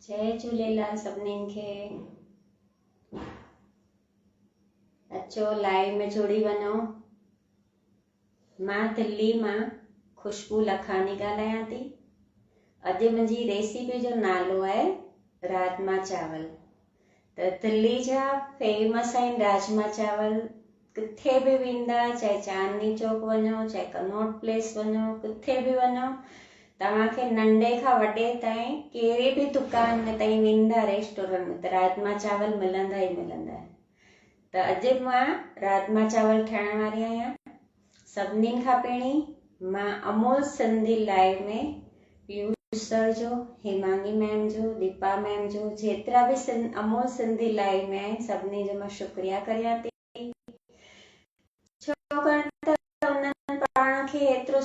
जय झूलेलाल सभिनीनि खे। अचो लाइव में जुड़ी वञो। मां दिल्ली मां खुशबू लखानी ॻाल्हायां थी। अॼु मुंहिंजी रेसिपी जो नालो आहे राजमा चावल। त दिल्ली जा फेमस आहिनि राजमा चावल। किथे बि वेंदा, चाहे चांदनी चौक वञो, चाहे कनॉट प्लेस वञो, किथे बि वञो, तव्हांखे नंढे खां वॾे ताईं कहिड़े बि दुकान में ताईं वेंदा रेस्टोरेंट में त राजमा चावल मिलंदा ई मिलंदा। त अॼु मां राजमा चावल ठाहिण वारी आहियां। सभिनीनि खां पहिरीं मां अमूल सिंधी लाइव में पीयूष सर जो, हेमांगी मैम जो, दीपा मैम जो, जेतिरा बि अमूल सिंधी लाइव में आहिनि सभिनी जो मां शुक्रिया करियां थी। छाकाणि त उन्हनि पाण खे एतिरो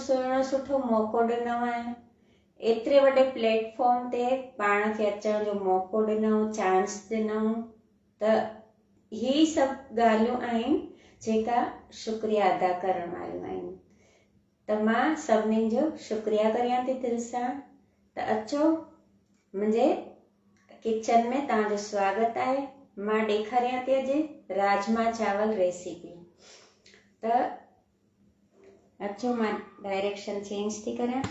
सुठो मौक़ो ॾिनो आहे, एतिरे वॾे प्लेटफॉर्म ते पाण खे अचण जो मौक़ो ॾिनो, चांस ॾिनो। त ही सभु ॻाल्हियूं आहिनि जेका शुक्रिया अदा करण वारियूं आहिनि। त मां सभिनीनि जो शुक्रिया करियां थी दिलि सां। त अचो मुंहिंजे किचन में तव्हांजो स्वागत आहे। मां ॾेखारियां थी अॼु राजमा चावल रेसिपी। त अचो मां डायरेक्शन चेंज थी करियां।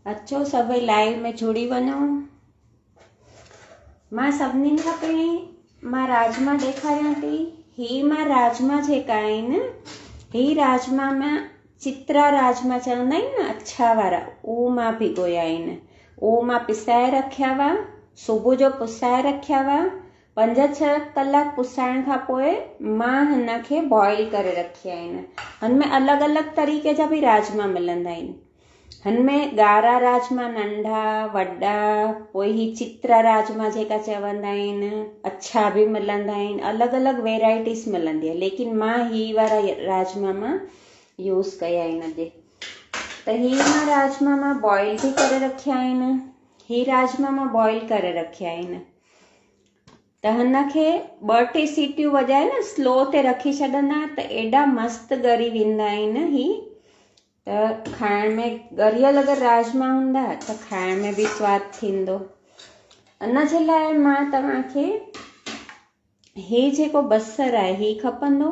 अचो सभई लाइव में जुड़ी वञो। मां सभिनीनि खां पहिरीं मां राजमा ॾेखारियां थी। ही मां राजमा जेका आहिनि, ही राजमा मां चित्रा राजमा चवंदा आहिनि न, अछा वारा, उहो मां भिगोया आहिनि। उहो मां पिसाए रखिया हुआ, सुबुह जो पुसाए रखिया हुआ। 5-6 कलाक पुसाइण खां पोइ मां हिन खे बॉइल करे रखिया आहिनि। हिन में अलॻि अलॻि तरीक़े जा बि राजमा मिलंदा आहिनि। हिन में ॻाढ़ा राजमा नंढा वॾा, पोइ ही चित्रा राजमा जेका चवंदा आहिनि, अछा बि मिलंदा आहिनि, अलॻि अलॻि वेराइटीज़ मिलंदी आहे। लेकिन मां ही वारा राजमा मां यूज़ कया आहिनि अॼु। त ही मां राजमा मां बॉइल बि करे रखिया आहिनि। ही राजमा मां बॉइल करे रखिया आहिनि। त हिन खे 2-3 सीटियूं वॼाए न स्लो ते रखी छॾंदा त एॾा मस्तु ॻरी वेंदा आहिनि। ही त खाइण में ॻरियल अगरि राजमा हूंदा त खाइण में बि स्वादु थींदो। इन जे लाइ मां तव्हांखे ही जेको बसर आहे ही खपंदो।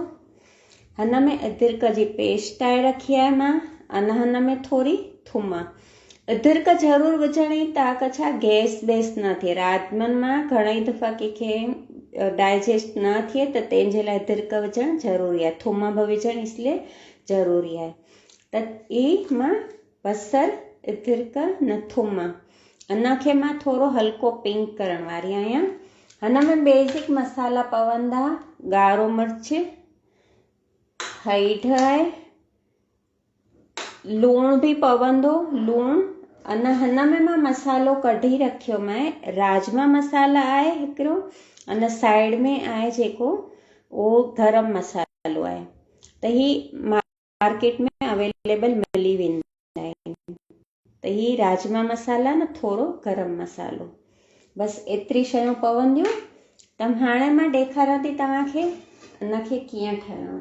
हिन में अदरक जी पेस्ट ठाहे रखी आहे मां। हिन में थोरी थूम। अदरक ज़रूरु विझणी ताकी छा गैस न थिए। राजमनि मां घणेई दफ़ा कंहिंखे डाइजेस्ट न थिए त तंहिंजे लाइ अदरक विझणु ज़रूरी आहे। थूम बि विझणु इसलिए ज़रूरी आहे। त ई मां बसर, अदरक न थूम, इन खे मां थोरो हल्को पिंक करण वारी आहियां। हिन में बेसिक मसाला पवंदा ॻाढ़ो मिर्च, हैड आहे, लूणु बि पवंदो, लूणु। हिन में मां मसालो कढी रखियो मैं। राजमा मसाला आहे हिकिड़ो, अन साइड में आहे जेको उहो गरम मसालो आहे। त ही मार्केट में अवेलेबल मिली वेंदा आहिनि। त ही राजमा मसाला न थोरो गरम मसालो, बसि एतिरी शयूं पवंदियूं। त हाणे मां ॾेखारियां थी तव्हांखे हिनखे कीअं ठाहिणो।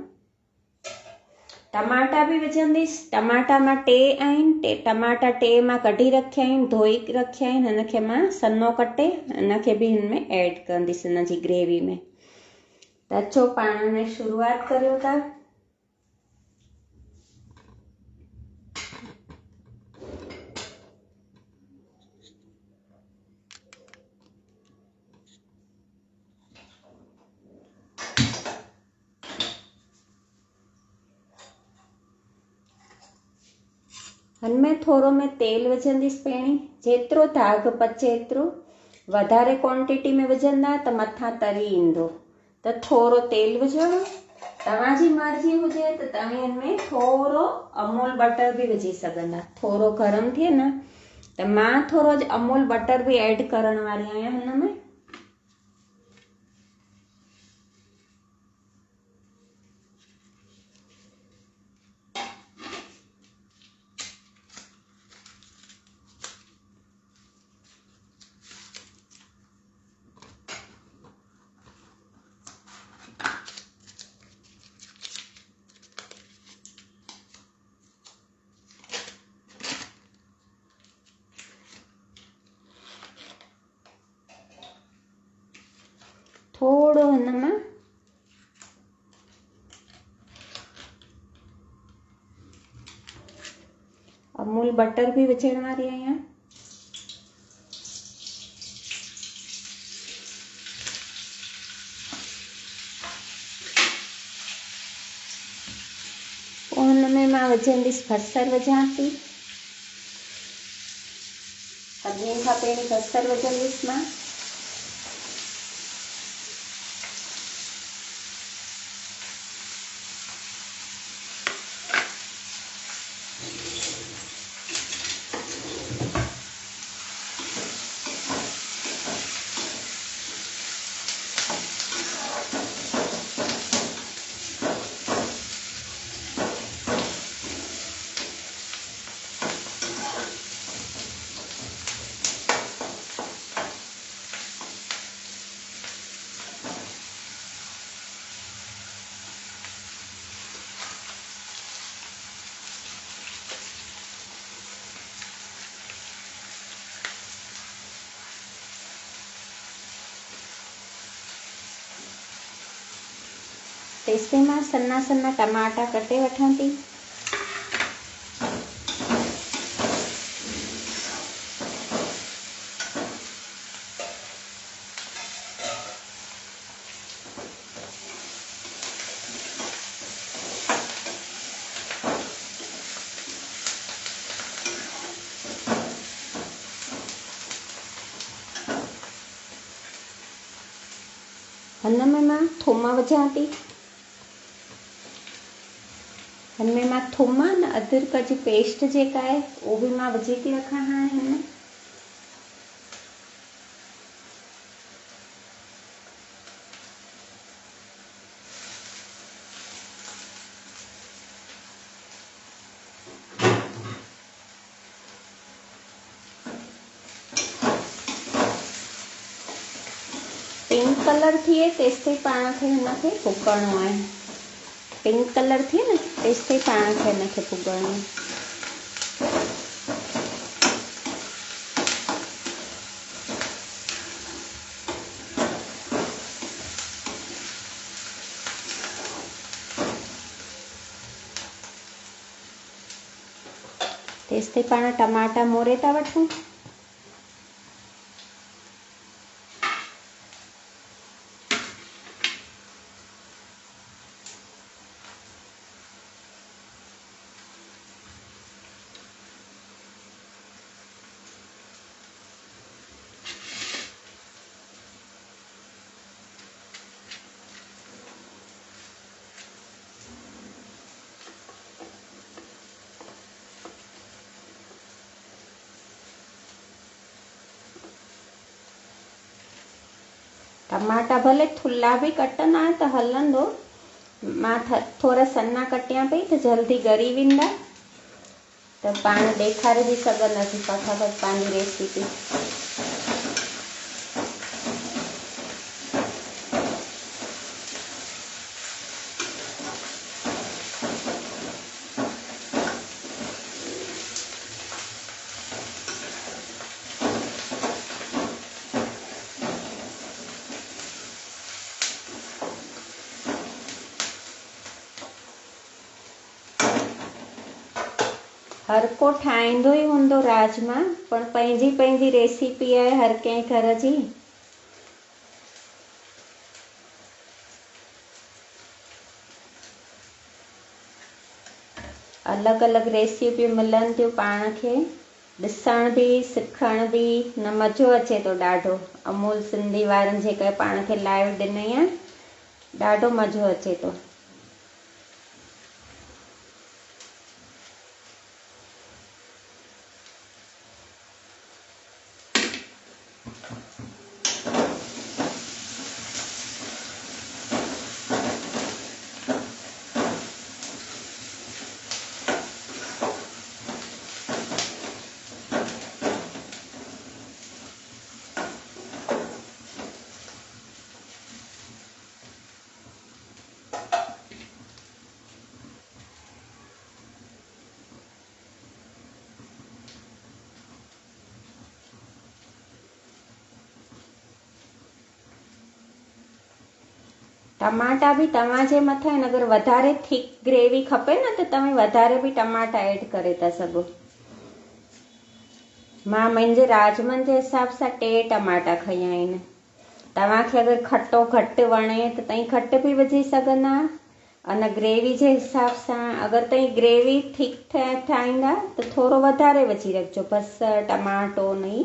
टमाटा बि विझंदसि। टमाटा मां 2 आहिनि। टमाटा 2 मां कढी रखिया आहिनि, धोई रखिया आहिनि। हिनखे मां सन्हो कटे हिनखे बि हिन में ऐड कंदसि हिन जी ग्रेवी में। त अचो पाण में शुरूआत करियो था। हिन में थोरो में तेल विझंदसि पहिरीं, जेतिरो दाग पचे एतिरो। वधारे क्वांटिटी में विझंदा त मथां तरी ईंदो। त थोरो तेल विझो। तव्हांजी मर्ज़ी हुजे त तव्हां हिन में थोरो अमूल बटर बि विझी सघंदा। थोरो गरम थिए न त मां थोरो अमूल बटर बि ऐड करण वारी आहियां हिन में। हिन में अमूल बटर भी विझण वारी आहियां। पोइ हुन में मां विझंदसि बसर विझां थी। सभिनी खां पहिरीं बसर विझंदसि मां। तेसिताईं मां सन्ना सन्ना टमाटा कटे वठां थी। हिन में मां थूम विझां थी। हिनमें मां थूम न अदरक जी पेस्ट जेका आहे उहो बि मां विझी थी रखां हाणे हिन। पिंक कलर थिए तेसिताईं पाण खे हिनखे भुॻणो आहे। पिंक कलर थिए न तेसिताईं पाण खे हिनखे भुॻणो आहे। तेसिताईं पाण टमाटा मोरे था वठूं। टमाटा भले थुल्हा बि कटंदा त हलंदो। मां थोड़ा सन्ना कटियां पई त जल्दी ॻरी वेंदा त पाण ॾेखारे बि सघंदासीं फटाफट पंहिंजी रेसिपी। हर को ठाहींदो ई हूंदो राजमा, पर पंहिंजी पंहिंजी रेसिपी आहे हर कंहिं घर जी। अलॻि अलॻि रेसिपियूं मिलनि थियूं पाण खे, ॾिसण बि सिखण बि न मज़ो अचे थो ॾाढो। अमूल सिंधी वारनि जेका पाण खे लाइव ॾिनई आहे ॾाढो मज़ो अचे थो। टमाटा भी तव्हां जे मथां आहिनि। अगरि वधारे थिक ग्रेवी खपे न त तव्हां वधारे भी टमाटा ऐड करे था सघो। मां मुंहिंजे राजमनि जे हिसाब सां 2 टमाटा खया आहिनि। तव्हांखे अगरि खटो घटि वणे त तव्हां घटि भी विझी सघंदा। अने ग्रेवी जे हिसाब सां अगरि तव्हां ग्रेवी थिक ठाहींदा त थोरो वधारे विझी रखिजो बसरि टमाटो नहीं।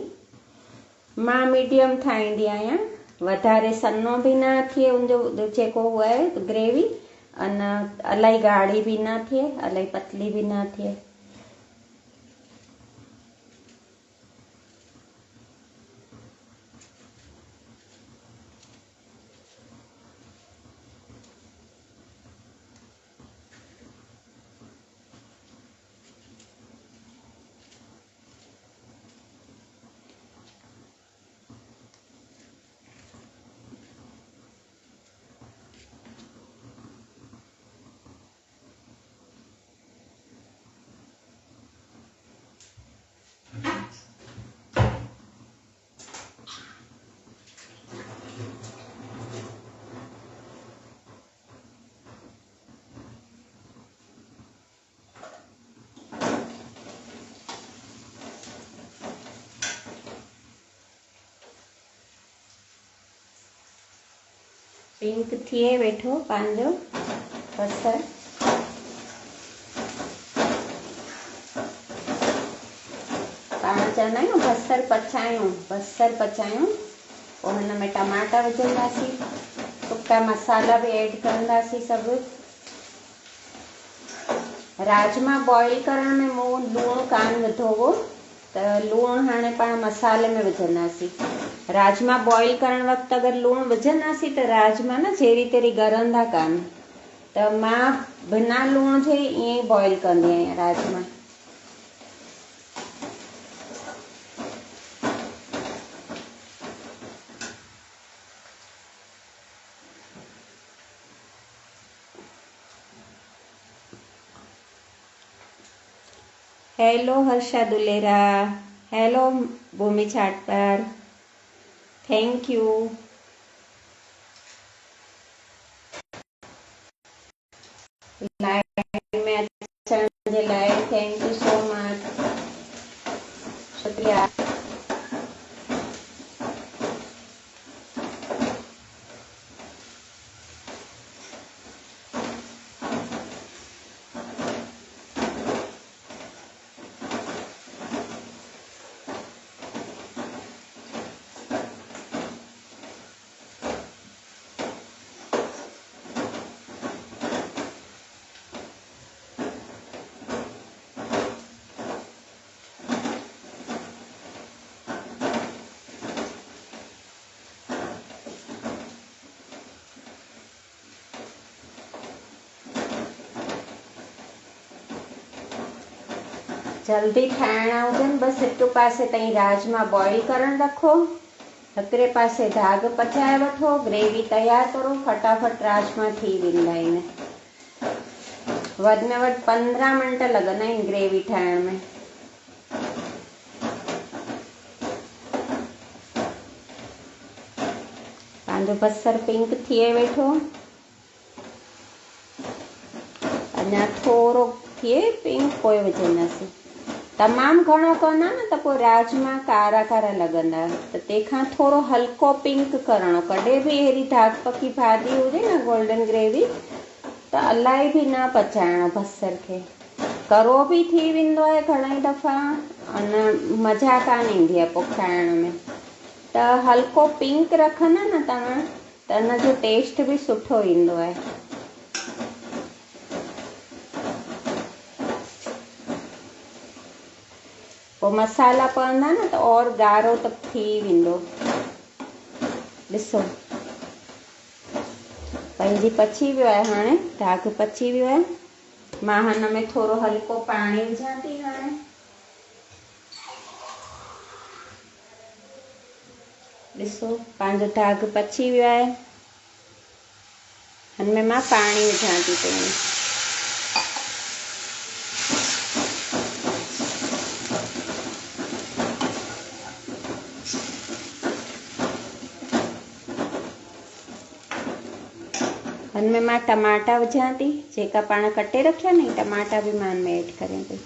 मां मीडियम ठाहींदी आहियां, वधारे सन्नो भी न थिए उनजो जेको उहो आहे ग्रेवी, अने इलाही गाढ़ी भी न थिए इलाही पतली भी न थिए। पिंक थिए वेठो पंहिंजो बसर। पाण चवंदा आहियूं बसर पचायूं पोइ हिन में टमाटा विझंदासीं, सुका मसाला भी ऐड कंदासीं सभु। राजमा बॉइल करण में मूं लूणु कान विधो हो त लूणु हाणे पाण मसाले में विझंदासीं। राजमा बॉइल करण वक़्तु अगरि लूणु विझंदासीं त राजमा न जहिड़ी तेरी ॻरंदा कान। त मां बिना लूण जे ईअं ई बॉइल कंदी आहियां rajma. Hello Harsha Dulera, hello Bhumi Chhatkar, thank you. Live में अचण जे लाइ थैंक यू सो मच, शुक्रिया। जल्दी ठाहिणा हुजनि बसि हिकु पासे ताईं राजमा बॉइल करणु रखो, हिकिड़े पासे दाग पचाए वठो, ग्रेवी तयारु करो, फटाफट राजमा थी वेंदा आहिनि। वधि में वधि 15 मिंट लॻंदा आहिनि ग्रेवी ठाहिण में। पंहिंजो बसर पिंक थिए वेठो, अञा थोरो थिए पिंक पोइ विझंदासीं। तमामु घणो कंदा न त पोइ राजमा कारा कारा लॻंदा, त तंहिंखां थोरो हल्को पिंक करणो। कॾहिं बि अहिड़ी दाग पकी भाॼी हुजे न गोल्डन ग्रेवी त इलाही बि न पचाइणो बसर खे, करो बि थी वेंदो आहे घणेई दफ़ा अने मज़ा कान ईंदी आहे पोइ खाइण में। त हल्को पिंक रखंदा न तव्हां त हिन जो टेस्ट बि सुठो ईंदो आहे। पोइ मसाला पवंदा न त और ॻाढ़ो त थी वेंदो। ॾिसो पंहिंजी पची वियो आहे, हाणे दाग पची वियो आहे। मां हिन में थोरो हल्को पाणी विझां थी। हाणे ॾिसो पंहिंजो दाग पची वियो आहे, हिन में मां पाणी विझां थी पई। हिनमें मां टमाटा विझां थी, जेका पाण कटे रखिया नी टमाटा भी मां हिनमें ऐड करियां पई।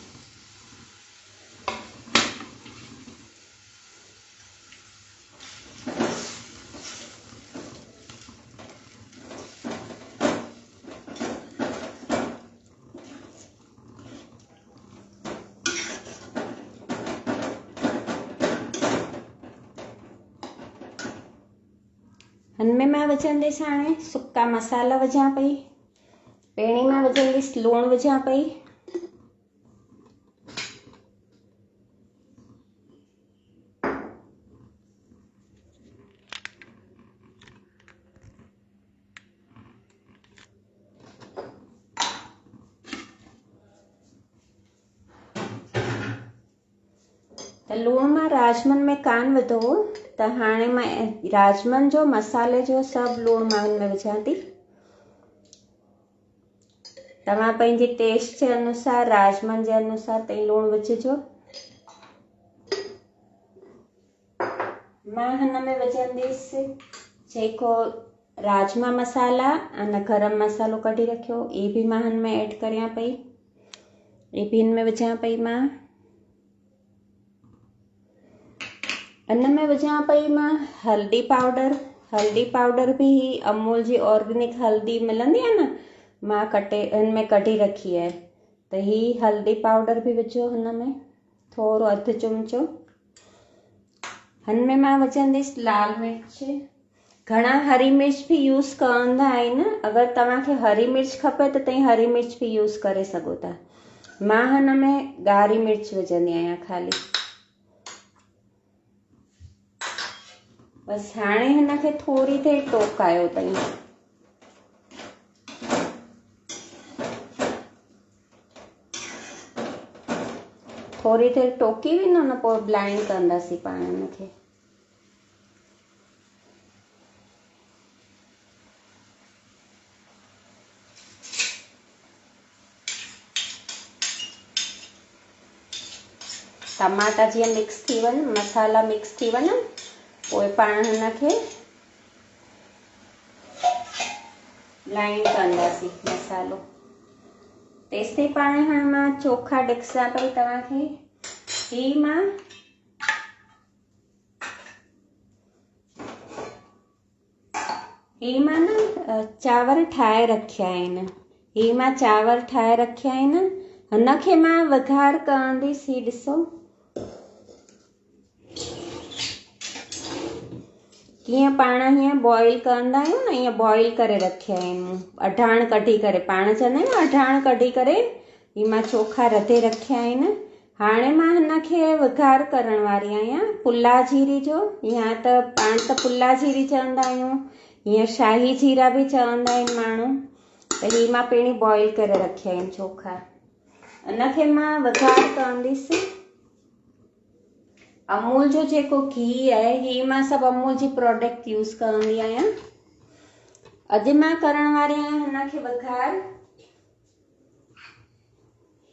हिनमें मां विझंदसि हाणे सुका मसाला विझां पई। पहिरीं मां विझंदसि लूणु विझां पई, त लूणु मां राजमनि में कान विधो हो, त हाणे मां राजमनि जो मसाले जो सभु लूणु मां हिनमें विझां थी। तव्हां पंहिंजे टेस्ट जे अनुसार राजमनि जे अनुसार तव्हां लूणु विझिजो। मां हिनमें विझंदसि जेको राजमा मसाला अने गरम मसालो कढी रखियो, ये भी मां हिनमें ऐड करियां पई, ये भी हिनमें विझां पई मां। हिनमें विझां पई मां हल्दी पाउडर भी अमूल जी ऑर्गेनिक हल्दी मिलंदी आहे न, मां हिनमें कढी रखी आहे, त ही हल्दी पाउडर भी विझो हिनमें थोरो अधु चमचो। हिनमें मां विझंदसि लाल मिर्च। घणा हरी मिर्च भी यूज़ कंदा आहिनि, अगरि तव्हांखे हरी मिर्च खपे त तव्हां हरी मिर्च भी यूज़ करे सघो था। मां हिनमें ॻाढ़ी मिर्च विझंदी आहियां ख़ाली। बसि हाणे हिनखे थोरी देरि टोकायो अथई। थोरी देरि टोकी वेंदो न, पोइ ब्लाइंड कंदासीं पाण हिनखे। टमाटा जीअं मिक्स थी वञनि, मसाला मिक्स थी वञनि, पोइ पाण हिनखे ब्लाइंड कंदासीं मसालो। तेसिताईं पाण हाणे मां चोखा ॾिसां पई तव्हांखे। ही मां न चांवर ठाहे रखिया आहिनि। ही मां चांवर ठाहे रखिया आहिनि, हिनखे मां वघार कंदसि। ही ॾिसो कीअं पाण हीअं बॉइल कंदा आहियूं न, ईअं बॉइल करे रखिया आहिनि। अढाण कढी करे, पाण चवंदा आहियूं अढाण कढी करे ही मां चोखा रधे रखिया आहिनि। हाणे मां हिनखे वघार करण वारी आहियां पुला जीरी जो, या त पाण त पुला जीरी चवंदा आहियूं, हीअं शाही जीरा भी चवंदा आहिनि माण्हू। त ही मां पहिरीं बॉइल करे रखिया आहिनि चोखा, हिनखे मां वघार कंदसि। अमूल जो जेको घी आहे, ही मां सभु अमूल जी प्रोडक्ट यूज़ कंदी आहियां। अॼु मां करण वारी आहियां हिनखे वघार।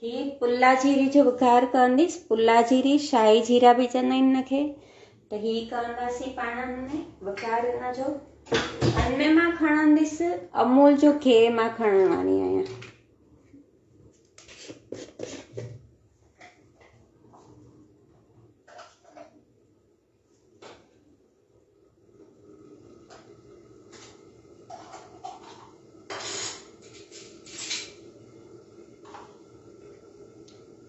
ही पुला जीरी जो वघार कंदसि। पुला जीरी, शाही जीरा भी चवंदा आहिनि हिनखे। त ही कंदासीं पाण में वघार हिनजो। हिनमें मां खणंदसि अमूल जो गिहु मां खणण वारी आहियां।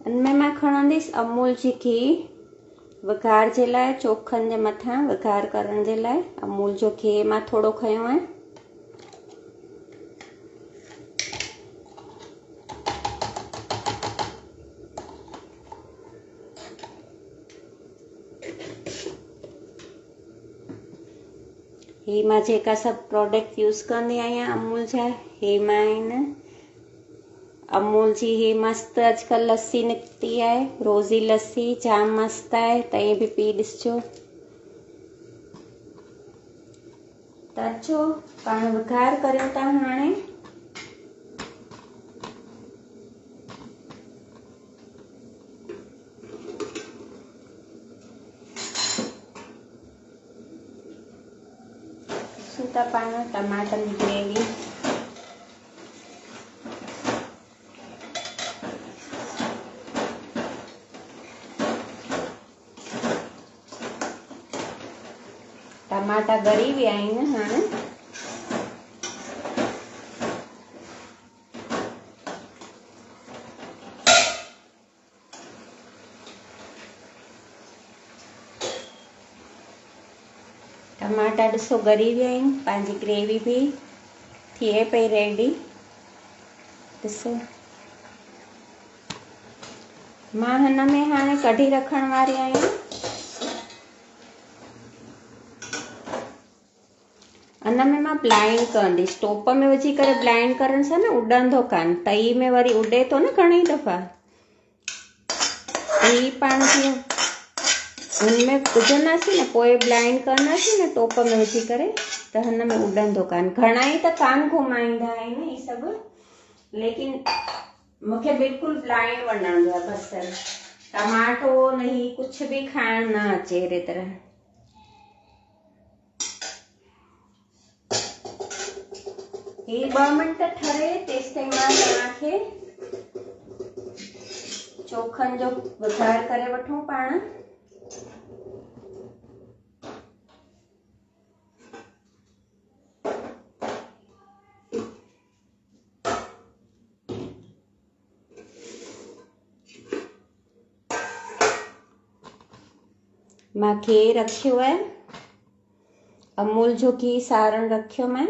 इनमें मां खणंदसि अमूल जी गिहु वघार जे लाइ, चोखनि जे मथां वघार करण जे लाइ अमूल जो गिहु मां थोरो खयो आहे। ही मां जेका सभु प्रोडक्ट यूज़ कंदी आहियां अमूल जा, हे मां आहिनि। अमूल जी ही मस्तु अॼुकल्ह लस्सी निकिती आहे, रोज़ी लस्सी जाम मस्तु आहे, तव्हां भी पी ॾिसिजो। त अचो पाण वघार करियूं था हाणे। ॾिसूं था पाण टमाटनि जी ग्रेवी। टमाटा ॻरी विया आहिनि हाणे। टमाटा ॾिसो ॻरी विया आहिनि, पंहिंजी ग्रेवी बि थिए पई रेडी। ॾिसो मां हिन में हाणे कढी रखण वारी आहियां। हिन में मां ब्लाइंड कंदसि, टोप में विझी करे ब्लाइंड करण सां न उॾंदो कान, तई में वरी उॾे थो न घणी दफ़ा। ही पाण कीअं हुनमें विझंदासीं न, पोइ ब्लाइंड कंदासीं न टोप में विझी करे, त हिन में उॾंदो कान। घणा ई त कान घुमाईंदा आहिनि ही सभु, लेकिन मूंखे बिल्कुलु ब्लाइंड वणंदो आहे बसर। टमाटो न ही कुछ भी खाइण न अचे अहिड़े तरह। ही 2 मिंट ठरे तेसिताईं मां तव्हांखे चोखनि जो वघार करे वठूं पाण। मां घी रखियो है, अमूल जो घी सारण रखियो मैं।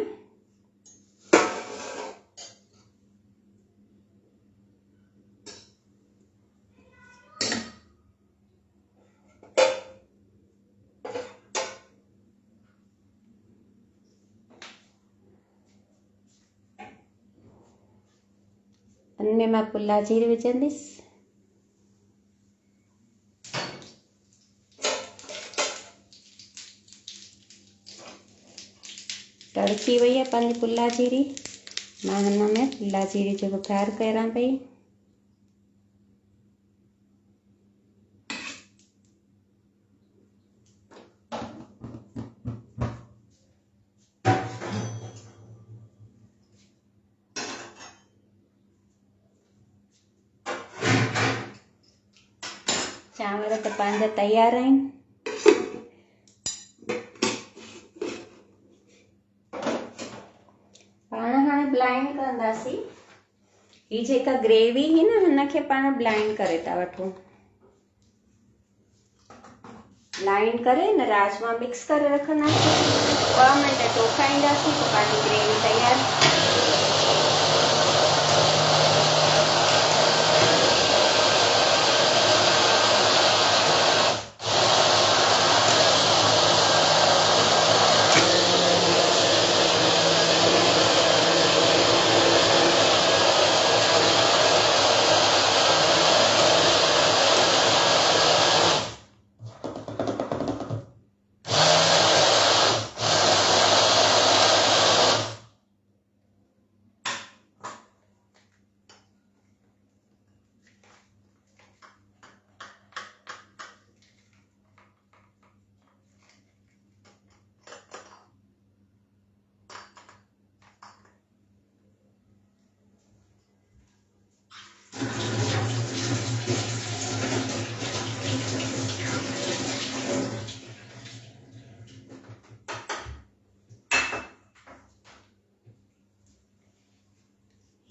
इनमें मां पुला जीर विझंदसि। तड़की वई है पंहिंजी पुला जीरी, मां हिन में पुला जीरी जो वघार कयां पई। चांवर त पंहिंजा तैयार आहिनि। पाण हाणे ब्लाइंड कंदासीं। ही जेका ग्रेवी ही न, हिनखे पाण ब्लाइंड करे था वठूं। ब्लाइंड करे न राजमा मिक्स करे रखंदासीं, 2 मिंट टोकाईंदासीं तो पंहिंजी ग्रेवी तैयार।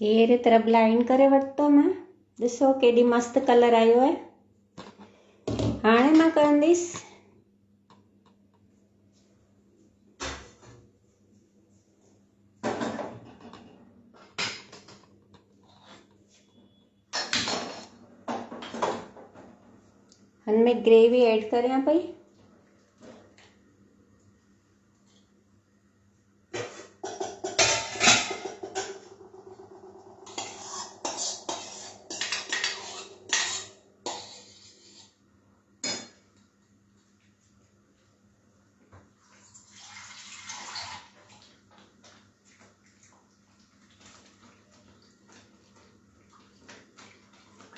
अहिड़े तरह ब्लाइंड करे वरितो मां। ॾिसो केॾी मस्त कलर आयो आहे। हाणे मां कंदसि हिनमें ग्रेवी ऐड करियां पई।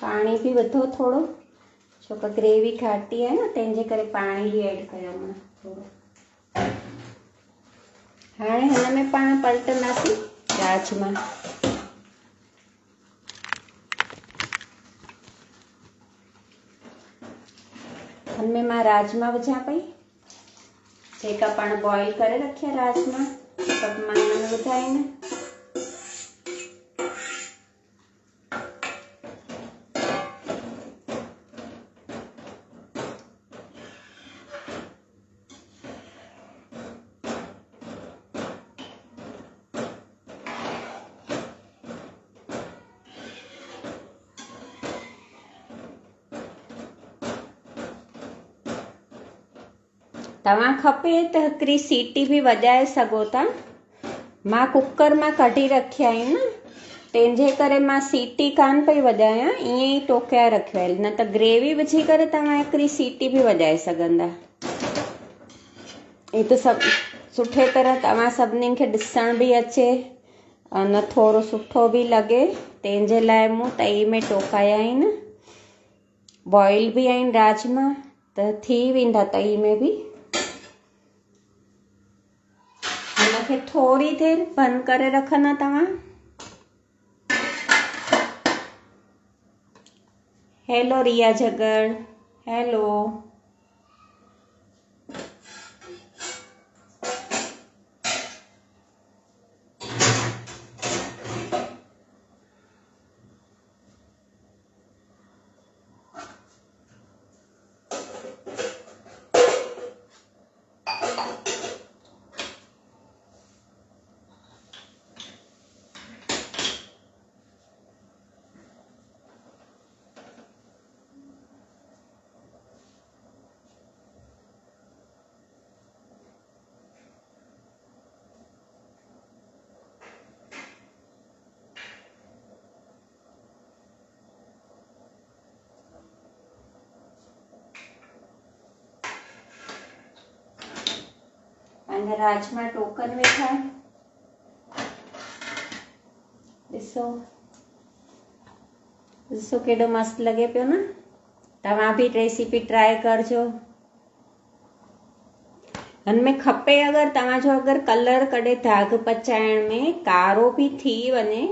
पानी भी विधो थोड़ो, छो कि ग्रेवी घाटी है न, तंहिंजे करे पानी भी ऐड कयो मां थोड़ो। हाणे हिन में पाण पलटंदासीं राजमा। हिन में मां राजमा विझां पई। जेका पाण बॉइल करे रखिया राजमा सब मां हुन में विधाइन। तव्हां खपे त हिकिड़ी सीटी बि वॼाए सघो था। मां कुकर मां कढी रखिया आहिनि तंहिंजे करे मां सीटी कान पई वॼायां, ईअं ई टोकिया रखियो आहे। न त ग्रेवी विझी करे तव्हां हिकिड़ी सीटी बि वॼाए सघंदा। ही त सभु सुठे तरह तव्हां सभिनीनि खे ॾिसण बि अचे न थोरो सुठो बि लॻे, तंहिंजे लाइ मूं तई में टोकाया आहिनि। बॉइल बि आहिनि राजमा त थी वेंदा तई में बि। हिनखे थोरी देरि बंदि करे रखंदा तव्हां। हेलो रिया जगड़, हेलो। पंहिंजा राजमा टोकन वेठा, ॾिसो ॾिसो केॾो मस्तु लॻे पियो न। तव्हां बि रेसिपी ट्राई करजो। हिनमें खपे अगरि तव्हांजो अगरि कलर कॾहिं दाग पचाइण में कारो बि थी वञे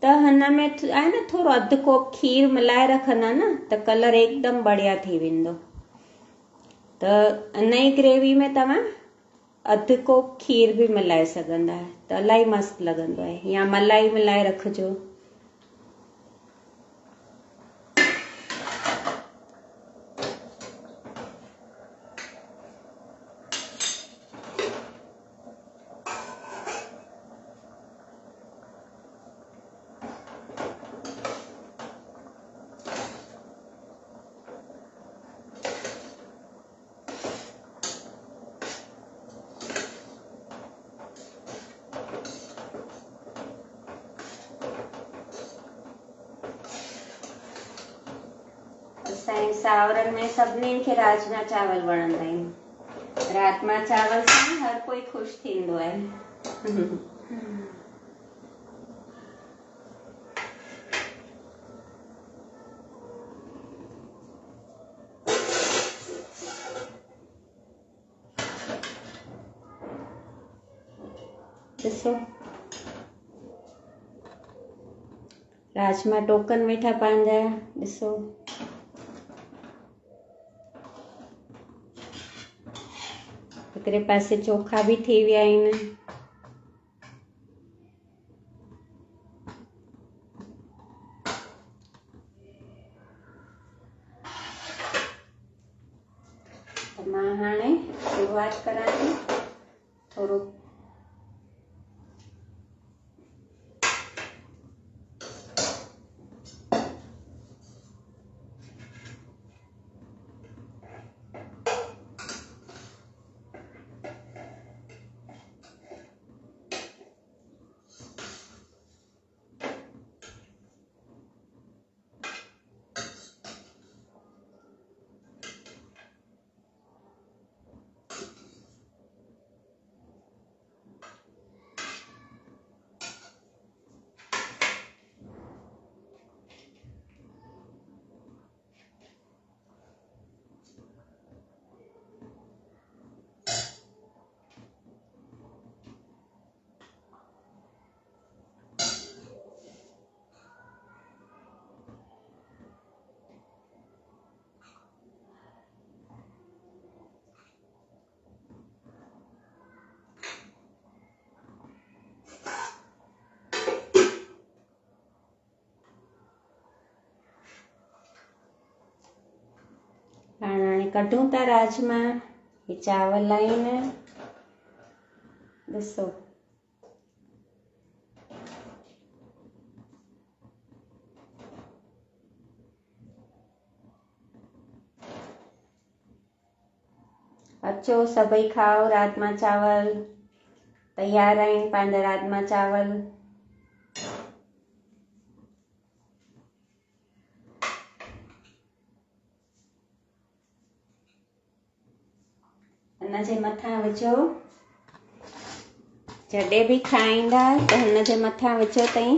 त हिन में आहे न थोरो अधु कोप खीर मिलाए रखंदा न त कलर एकदमि बढ़िया थी वेंदो। त इन ई ग्रेवी में तव्हां अधु कोप खीर बि मिलाए सघंदा त इलाही मस्तु लॻंदो आहे, या मलाई मिलाए रखिजो। असांजे सावरनि में सभिनीनि खे राजमा चावल वणंदा आहिनि। राजमा चावल सां हर कोई ख़ुशि थींदो आहे। ॾिसो राजमा टोकन वेठा पंहिंजा, ॾिसो हिकिड़े पासे चोखा बि थी विया आहिनि। त मां हाणे शुरूआत करां थी। थोरो कढूं था राजमा। ये चावल आहिनि, ॾिसो। अचो सभई खाओ राजमा चावल। तैयार आहिनि पंहिंजा राजमा चावल। हिन जे मथां विझो, जॾहिं बि खाईंदा त हिन जे मथां विझो अथई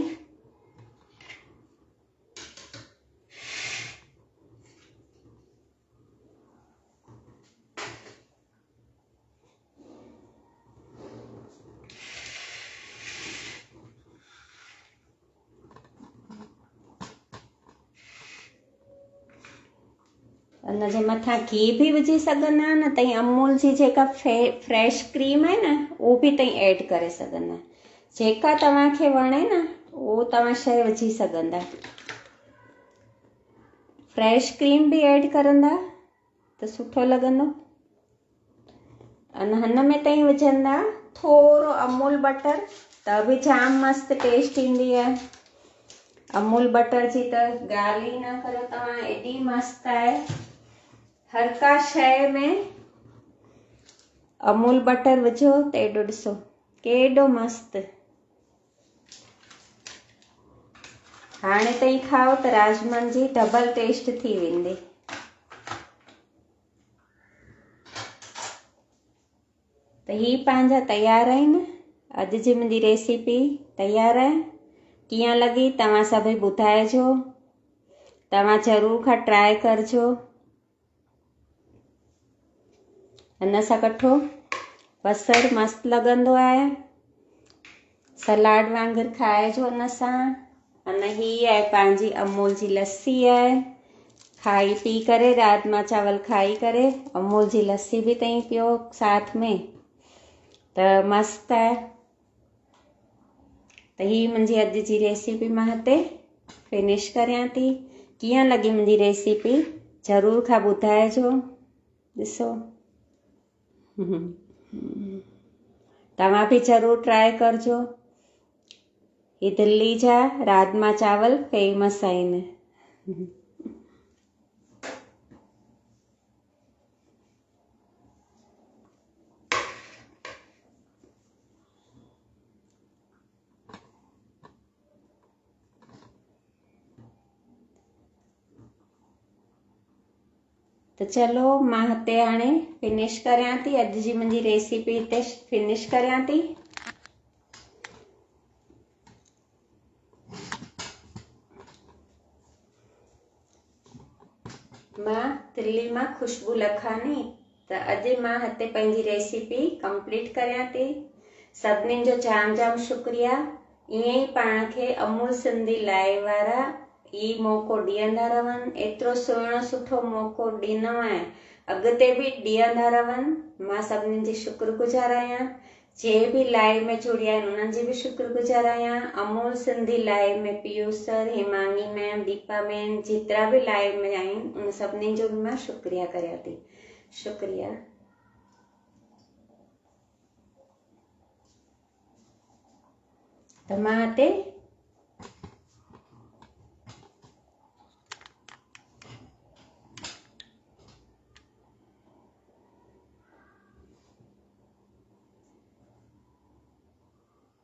हिन जे मथां घी बि विझी सघंदा न तई। अमूल जी जेका फ्रेश क्रीम आहे न उहो बि तई ऐड करे सघंदा। जेका तव्हांखे वणे न उहो तव्हां शइ विझी सघंदा। फ्रेश क्रीम बि ऐड करंदा त सुठो लॻंदो। अने हिन में तई विझंदा थोरो अमूल बटर त बि जाम मस्त टेस्ट ईंदी आहे। अमूल बटर जी त ॻाल्हि ई न करो तव्हां, एॾी मस्त आहे। हर का शइ में अमूल बटर विझो त एॾो ॾिसो केॾो मस्त। हाणे ताईं खाओ त राजमनि जी डबल टेस्ट थी वेंदी। त ही पंहिंजा तैयार आहिनि। अॼु जी मुंहिंजी रेसिपी तैयार आहे। कीअं लॻी तव्हां सभई ॿुधाइजो। तव्हां ज़रूर खां ट्राई करजो। हिन सां कठो बसर मस्त लॻंदो आहे। सलाड वांगुरु खाइजो हिन सां। अने ही आहे पंहिंजी अमूल जी लस्सी आहे। खाई पी करे राजमा चावल खाई करे अमूल जी लस्सी बि तई पियो साथ में त मस्त आहे। त ही मुंहिंजी अॼु जी रेसिपी मां हिते फिनिश करियां थी। कीअं लॻी मुंहिंजी रेसिपी ज़रूर खां ॿुधाइजो। ॾिसो तव्हां बि ज़रूर ट्राई करजो। ही दिल्ली जा राजमा चावल फेमस आहिनि। त चलो मां हिते हाणे फिनिश करियां थी। अॼु जी मुंहिंजी रेसिपी हिते फिनिश करियां थी। मां दिल्ली मां खुशबू लखानी। त अॼु मां हिते पंहिंजी रेसिपी कंप्लीट करियां थी। सभिनीनि जो जाम जाम शुक्रिया। ईअं ई पाण खे अमूल सिंधी लाइव वारा ई मौक़ो ॾींदा रहनि। एतिरो सुठो मौक़ो ॾिनो आहे, अॻिते बि ॾींदा रहनि। मां सभिनीनि जी शुक्रगुज़ार आहियां। जे बि लाइव में जुड़िया आहिनि उन्हनि जी बि शुक्रगुज़ार आहियां। अमूल सिंधी लाइव में Piyush sir, Himani ma'am, Deepa ma'am जेतिरा बि लाइव में आहिनि उन सभिनीनि जो बि मां शुक्रिया करियां थी। शुक्रिया। त मां हिते